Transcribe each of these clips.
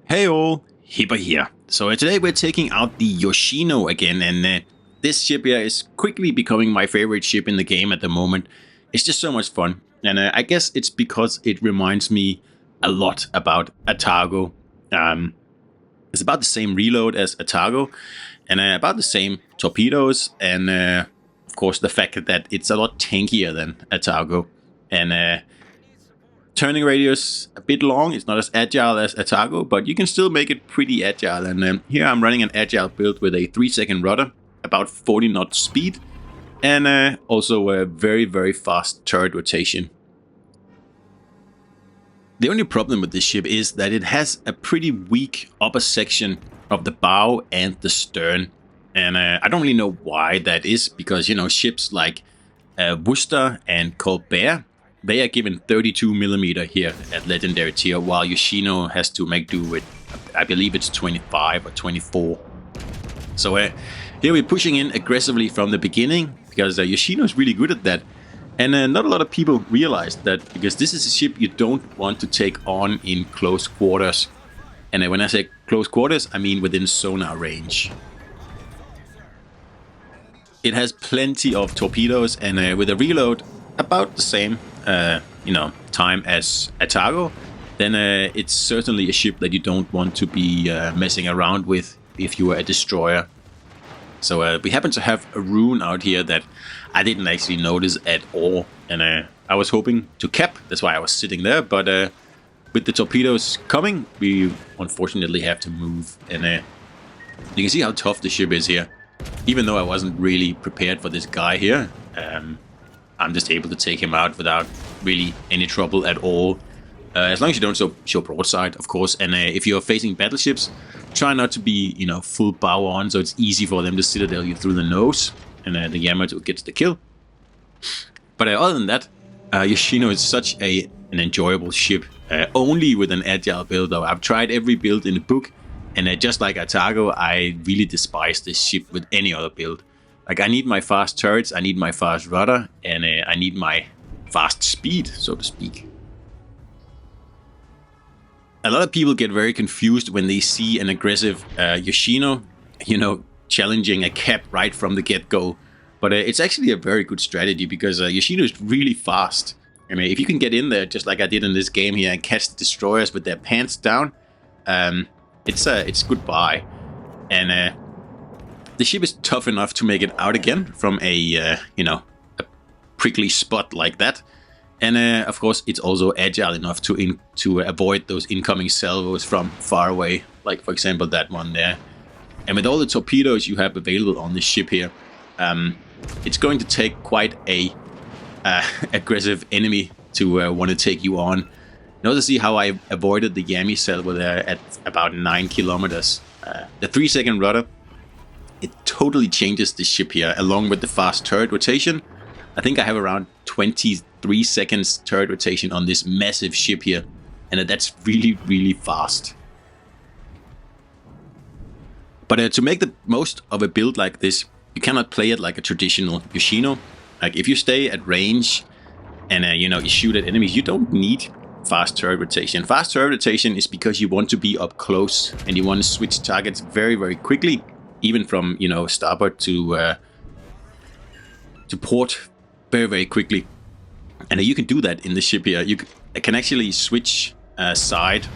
Hey all, Hipper here. So today we're taking out the Yoshino again, and this ship here is quickly becoming my favorite ship in the game at the moment. It's just so much fun, and I guess it's because it reminds me a lot about Atago. It's about the same reload as Atago, and about the same torpedoes, and of course the fact that it's a lot tankier than Atago, and turning radius a bit long. It's not as agile as Atago, but you can still make it pretty agile. And here I'm running an agile build with a 3-second rudder, about 40 knot speed, and also a very fast turret rotation. The only problem with this ship is that it has a pretty weak upper section of the bow and the stern. And I don't really know why that is, because, you know, ships like Worcester and Colbert, they are given 32mm here at Legendary tier, while Yoshino has to make do with, I believe it's 25 or 24. So here we're pushing in aggressively from the beginning, because Yoshino is really good at that. And not a lot of people realize that, because this is a ship you don't want to take on in close quarters. And when I say close quarters, I mean within sonar range. It has plenty of torpedoes, and with a reload about the same time as Atago, then it's certainly a ship that you don't want to be messing around with if you are a destroyer. So we happen to have a rune out here that I didn't actually notice at all, and I was hoping to cap, that's why I was sitting there, but with the torpedoes coming, we unfortunately have to move, and you can see how tough the ship is here. Even though I wasn't really prepared for this guy here, I'm just able to take him out without really any trouble at all. As long as you don't show broadside, of course. And if you're facing battleships, try not to be, full bow on, so it's easy for them to citadel you through the nose, and the Yamato gets the kill. But other than that, Yoshino is such an enjoyable ship. Only with an agile build, though. I've tried every build in the book, and just like Atago, I really despise this ship with any other build. Like, I need my fast turrets, I need my fast rudder, and I need my fast speed, so to speak. A lot of people get very confused when they see an aggressive Yoshino, challenging a cap right from the get-go. But it's actually a very good strategy, because Yoshino is really fast. I mean, if you can get in there, just like I did in this game here, and catch the destroyers with their pants down, it's goodbye. And the ship is tough enough to make it out again from a prickly spot like that. And of course, it's also agile enough to avoid those incoming salvos from far away, like for example that one there. And with all the torpedoes you have available on this ship here, it's going to take quite a aggressive enemy to want to take you on. Notice see how I avoided the Yami salvo there at about 9 kilometers. The 3-second rudder, it totally changes the ship here, along with the fast turret rotation. I think I have around 23 seconds turret rotation on this massive ship here, and that's really fast. But to make the most of a build like this, you cannot play it like a traditional Yoshino. Like, if you stay at range and you shoot at enemies, you don't need fast turret rotation. Fast turret rotation is because you want to be up close and you want to switch targets very quickly, even from starboard to port very quickly. And you can do that in the ship here. You can actually switch side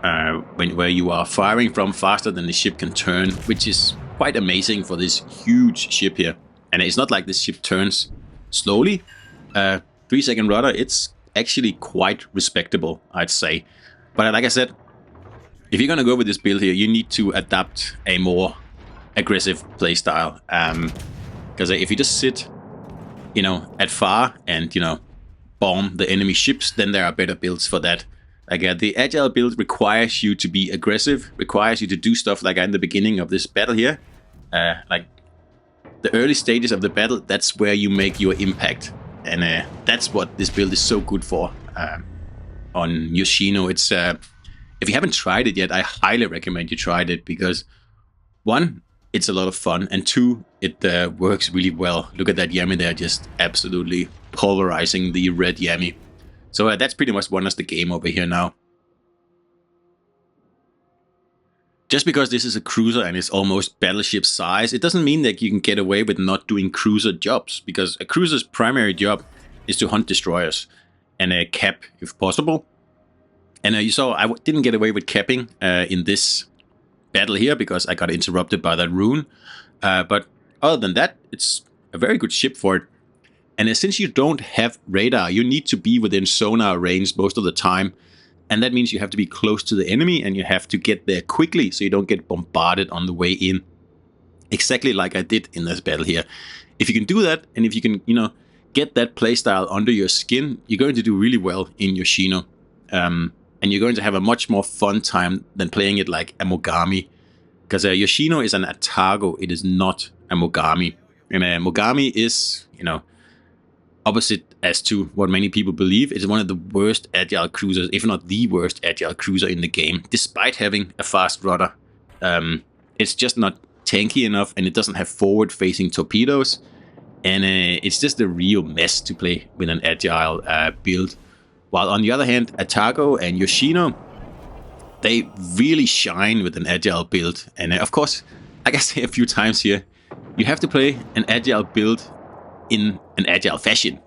where you are firing from faster than the ship can turn, which is quite amazing for this huge ship here. And it's not like this ship turns slowly. 3-second rudder, it's actually quite respectable, I'd say. But like I said, if you're gonna go with this build here, you need to adapt a more aggressive playstyle. Because if you just sit, at far and bomb the enemy ships, then there are better builds for that. Like the agile build requires you to be aggressive, requires you to do stuff like in the beginning of this battle here. Like the early stages of the battle, that's where you make your impact. And that's what this build is so good for on Yoshino. It's if you haven't tried it yet, I highly recommend you try it, because 1, it's a lot of fun, and 2, it works really well. Look at that Yami there, just absolutely pulverizing the red Yami. So that's pretty much won us the game over here now. Just because this is a cruiser and it's almost battleship size, it doesn't mean that you can get away with not doing cruiser jobs, because a cruiser's primary job is to hunt destroyers and cap if possible. And you saw I didn't get away with capping in this battle here because I got interrupted by that rune. But other than that, it's a very good ship for it. And since you don't have radar, you need to be within sonar range most of the time. And that means you have to be close to the enemy and you have to get there quickly so you don't get bombarded on the way in. Exactly like I did in this battle here. If you can do that, and if you can, get that playstyle under your skin, you're going to do really well in Yoshino. And you're going to have a much more fun time than playing it like a Mogami. Because Yoshino is an Atago, it is not a Mogami. And Mogami is, opposite as to what many people believe. It's one of the worst agile cruisers, if not the worst agile cruiser in the game, despite having a fast rudder. It's just not tanky enough, and it doesn't have forward-facing torpedoes. And it's just a real mess to play with an agile build. While on the other hand, Atago and Yoshino, they really shine with an agile build. And of course, like I say a few times here, you have to play an agile build in an agile fashion.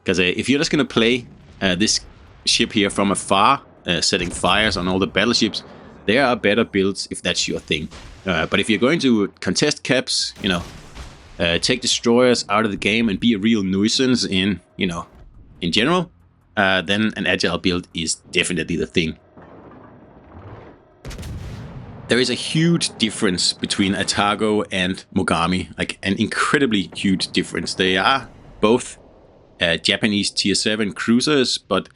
Because if you're just going to play this ship here from afar, setting fires on all the battleships, there are better builds if that's your thing. But if you're going to contest caps, take destroyers out of the game and be a real nuisance in general, then an agile build is definitely the thing. There is a huge difference between Atago and Mogami, like an incredibly huge difference. They are both Japanese tier 7 cruisers, but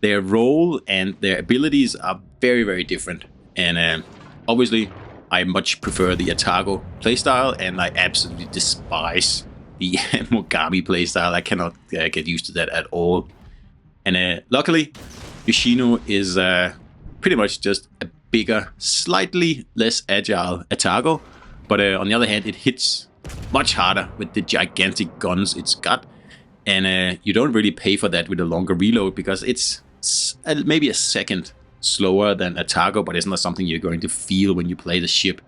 their role and their abilities are very, very different. And obviously, I much prefer the Atago playstyle, and I absolutely despise the Mogami playstyle. I cannot get used to that at all. And luckily, Yoshino is pretty much just a bigger, slightly less agile Atago. But on the other hand, it hits much harder with the gigantic guns it's got. And you don't really pay for that with a longer reload, because it's maybe a second slower than Atago, but it's not something you're going to feel when you play the ship.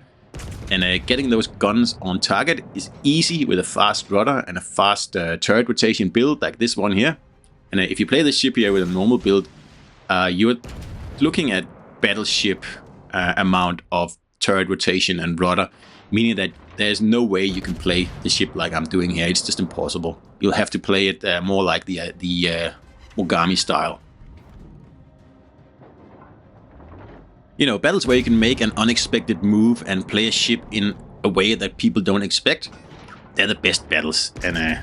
And getting those guns on target is easy with a fast rudder and a fast turret rotation build like this one here. And if you play the ship here with a normal build, you're looking at battleship amount of turret rotation and rudder, meaning that there's no way you can play the ship like I'm doing here. It's just impossible. You'll have to play it more like the Mogami style. Battles where you can make an unexpected move and play a ship in a way that people don't expect, they're the best battles. And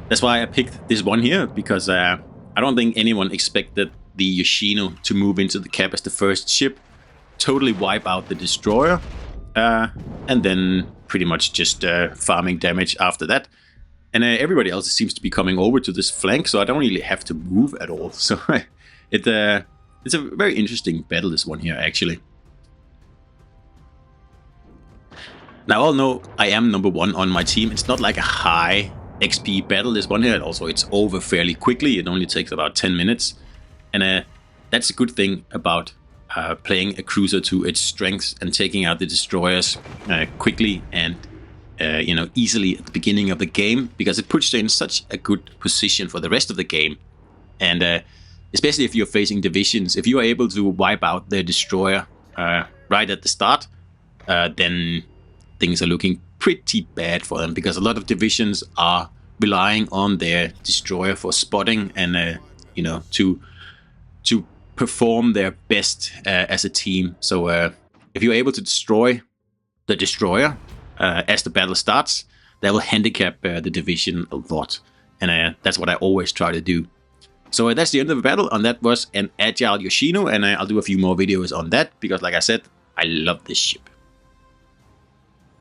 that's why I picked this one here, because I don't think anyone expected the Yoshino to move into the cap as the first ship, totally wipe out the destroyer, and then pretty much just farming damage after that. And everybody else seems to be coming over to this flank, so I don't really have to move at all. So it's a very interesting battle, this one here, actually. Now, all know I am number 1 on my team. It's not like a high XP battle, this one here. Also, it's over fairly quickly. It only takes about 10 minutes. And that's a good thing about playing a cruiser to its strengths and taking out the destroyers quickly and easily at the beginning of the game, because it puts you in such a good position for the rest of the game. And especially if you're facing divisions, if you are able to wipe out their destroyer right at the start, then things are looking pretty bad for them, because a lot of divisions are relying on their destroyer for spotting and to perform their best as a team. So if you're able to destroy the destroyer as the battle starts, that will handicap the division a lot. And that's what I always try to do. So that's the end of the battle, and that was an Agile Yoshino, and I'll do a few more videos on that, because like I said, I love this ship.